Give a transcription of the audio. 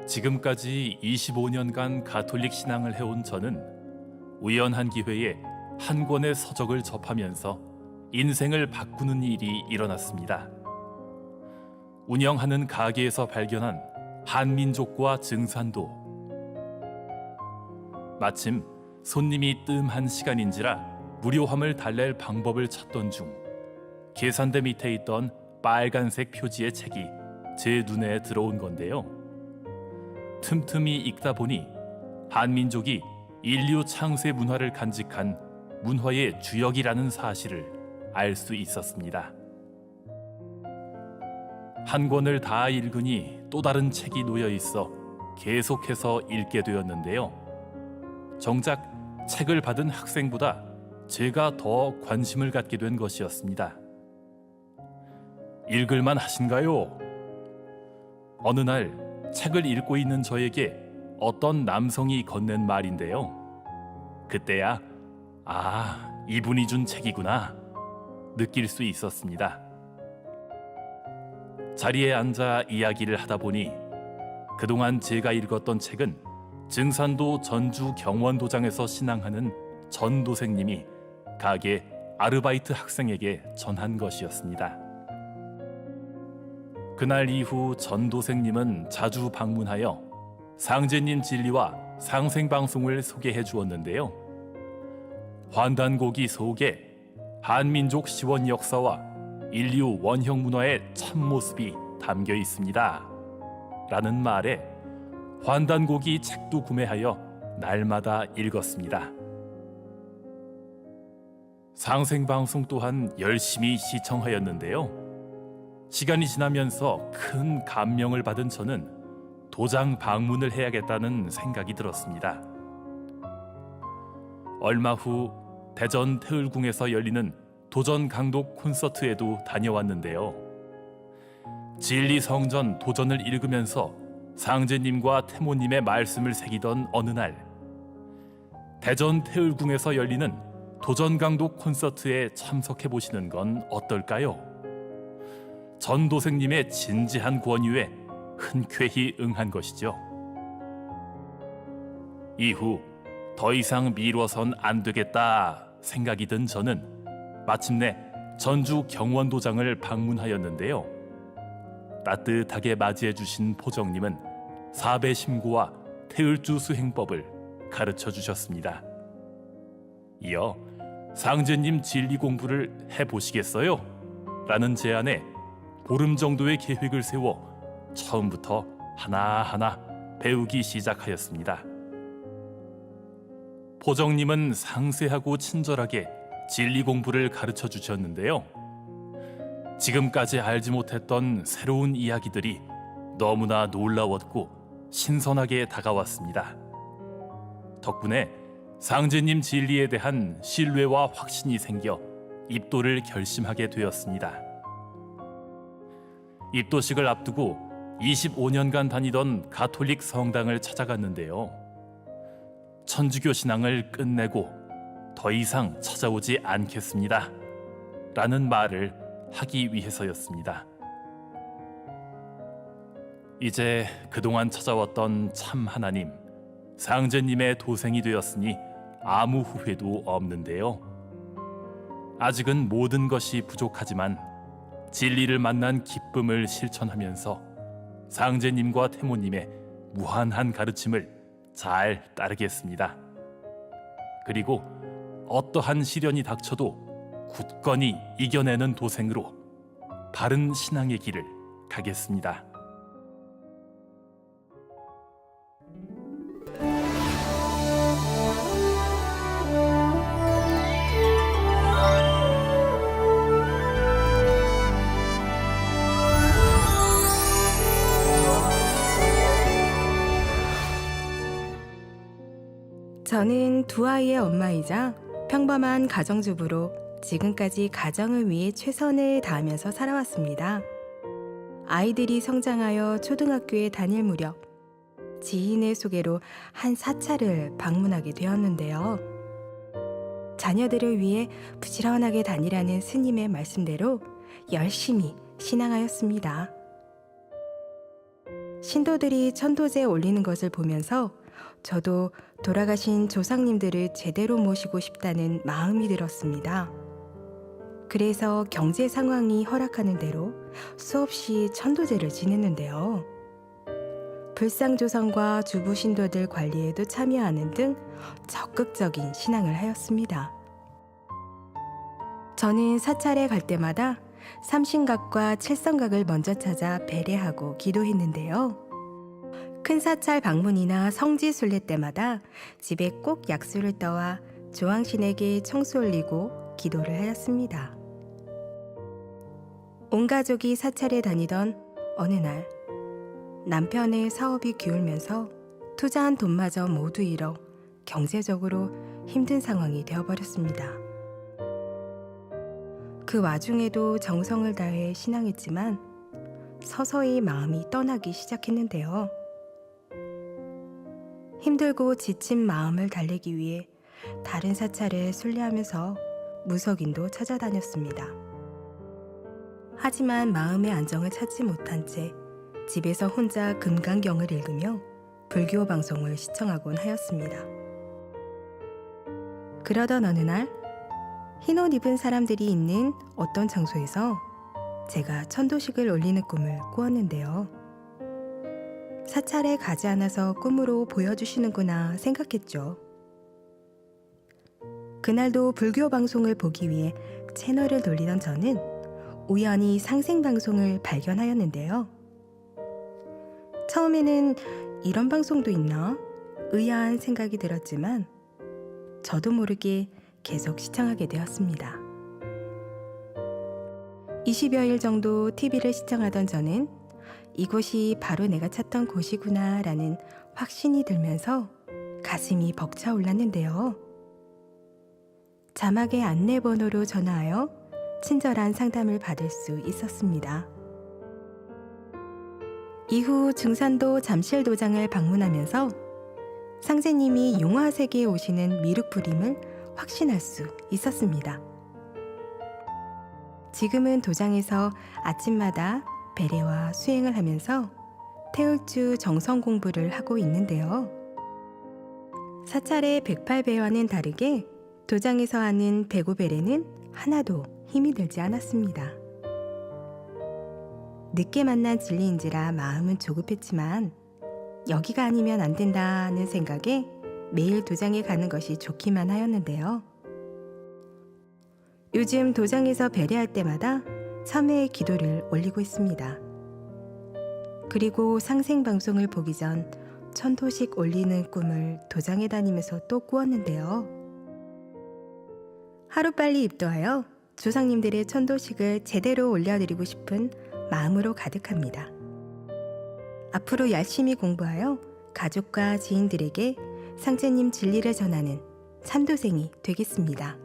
지금까지 25년간 가톨릭 신앙을 해온 저는 우연한 기회에 한 권의 서적을 접하면서 인생을 바꾸는 일이 일어났습니다. 운영하는 가게에서 발견한 한민족과 증산도. 마침 손님이 뜸한 시간인지라 무료함을 달랠 방법을 찾던 중 계산대 밑에 있던 빨간색 표지의 책이 제 눈에 들어온 건데요. 틈틈이 읽다 보니 한민족이 인류 창세 문화를 간직한 문화의 주역이라는 사실을 알 수 있었습니다. 한 권을 다 읽으니 또 다른 책이 놓여 있어 계속해서 읽게 되었는데요. 정작 책을 받은 학생보다 제가 더 관심을 갖게 된 것이었습니다. 읽을만 하신가요? 어느 날 책을 읽고 있는 저에게 어떤 남성이 건넨 말인데요. 그때야 이분이 준 책이구나 느낄 수 있었습니다. 자리에 앉아 이야기를 하다 보니 그동안 제가 읽었던 책은 증산도 전주 경원도장에서 신앙하는 전도생님이 가게 아르바이트 학생에게 전한 것이었습니다. 그날 이후 전도생님은 자주 방문하여 상제님 진리와 상생방송을 소개해 주었는데요. 환단고기 속에 한민족 시원 역사와 인류 원형 문화의 참모습이 담겨 있습니다 라는 말에 환단고기 책도 구매하여 날마다 읽었습니다. 상생방송 또한 열심히 시청하였는데요. 시간이 지나면서 큰 감명을 받은 저는 도장 방문을 해야겠다는 생각이 들었습니다. 얼마 후 대전 태을궁에서 열리는 도전 강독 콘서트에도 다녀왔는데요. 진리성전 도전을 읽으면서 상제님과 태모님의 말씀을 새기던 어느 날 대전 태을궁에서 열리는 도전 강독 콘서트에 참석해 보시는 건 어떨까요? 전도생님의 진지한 권유에 흔쾌히 응한 것이죠. 이후 더 이상 미뤄선 안 되겠다 생각이 든 저는 마침내 전주 경원도장을 방문하였는데요. 따뜻하게 맞이해 주신 포정님은 사배심고와 태을주 수행법을 가르쳐 주셨습니다. 이어 상제님 진리 공부를 해보시겠어요? 라는 제안에 보름 정도의 계획을 세워 처음부터 하나하나 배우기 시작하였습니다. 포정님은 상세하고 친절하게 진리 공부를 가르쳐 주셨는데요. 지금까지 알지 못했던 새로운 이야기들이 너무나 놀라웠고 신선하게 다가왔습니다. 덕분에 상제님 진리에 대한 신뢰와 확신이 생겨 입도를 결심하게 되었습니다. 입도식을 앞두고 25년간 다니던 가톨릭 성당을 찾아갔는데요. 천주교 신앙을 끝내고 더 이상 찾아오지 않겠습니다 라는 말을 하기 위해서였습니다. 이제 그동안 찾아왔던 참 하나님, 상제님의 도생이 되었으니 아무 후회도 없는데요. 아직은 모든 것이 부족하지만 진리를 만난 기쁨을 실천하면서 상제님과 태모님의 무한한 가르침을 잘 따르겠습니다. 그리고 어떠한 시련이 닥쳐도 굳건히 이겨내는 도생으로 바른 신앙의 길을 가겠습니다. 저는 두 아이의 엄마이자 평범한 가정주부로 지금까지 가정을 위해 최선을 다하면서 살아왔습니다. 아이들이 성장하여 초등학교에 다닐 무렵 지인의 소개로 한 사찰을 방문하게 되었는데요. 자녀들을 위해 부지런하게 다니라는 스님의 말씀대로 열심히 신앙하였습니다. 신도들이 천도제에 올리는 것을 보면서 저도 돌아가신 조상님들을 제대로 모시고 싶다는 마음이 들었습니다. 그래서 경제 상황이 허락하는 대로 수없이 천도제를 지냈는데요. 불상조상과 주부 신도들 관리에도 참여하는 등 적극적인 신앙을 하였습니다. 저는 사찰에 갈 때마다 삼신각과 칠성각을 먼저 찾아 배례하고 기도했는데요. 큰 사찰 방문이나 성지 순례 때마다 집에 꼭 약수를 떠와 조왕신에게 청수 올리고 기도를 하였습니다. 온 가족이 사찰에 다니던 어느 날 남편의 사업이 기울면서 투자한 돈마저 모두 잃어 경제적으로 힘든 상황이 되어버렸습니다. 그 와중에도 정성을 다해 신앙했지만 서서히 마음이 떠나기 시작했는데요. 힘들고 지친 마음을 달래기 위해 다른 사찰을 순례하면서 무속인도 찾아다녔습니다. 하지만 마음의 안정을 찾지 못한 채 집에서 혼자 금강경을 읽으며 불교 방송을 시청하곤 하였습니다. 그러던 어느 날 흰 옷 입은 사람들이 있는 어떤 장소에서 제가 천도식을 올리는 꿈을 꾸었는데요. 사찰에 가지 않아서 꿈으로 보여주시는구나 생각했죠. 그날도 불교 방송을 보기 위해 채널을 돌리던 저는 우연히 상생방송을 발견하였는데요. 처음에는 이런 방송도 있나? 의아한 생각이 들었지만 저도 모르게 계속 시청하게 되었습니다. 20여일 정도 TV를 시청하던 저는 이곳이 바로 내가 찾던 곳이구나 라는 확신이 들면서 가슴이 벅차올랐는데요. 자막의 안내번호로 전화하여 친절한 상담을 받을 수 있었습니다. 이후 증산도 잠실도장을 방문하면서 상제님이 용화세계에 오시는 미륵불임을 확신할 수 있었습니다. 지금은 도장에서 아침마다 배례와 수행을 하면서 태울주 정성 공부를 하고 있는데요. 사찰의 108배와는 다르게 도장에서 하는 배고배례는 하나도 힘이 들지 않았습니다. 늦게 만난 진리인지라 마음은 조급했지만 여기가 아니면 안 된다는 생각에 매일 도장에 가는 것이 좋기만 하였는데요. 요즘 도장에서 배례할 때마다 참회의 기도를 올리고 있습니다. 그리고 상생방송을 보기 전 천도식 올리는 꿈을 도장에 다니면서 또 꾸었는데요. 하루빨리 입도하여 조상님들의 천도식을 제대로 올려드리고 싶은 마음으로 가득합니다. 앞으로 열심히 공부하여 가족과 지인들에게 상제님 진리를 전하는 참도생이 되겠습니다.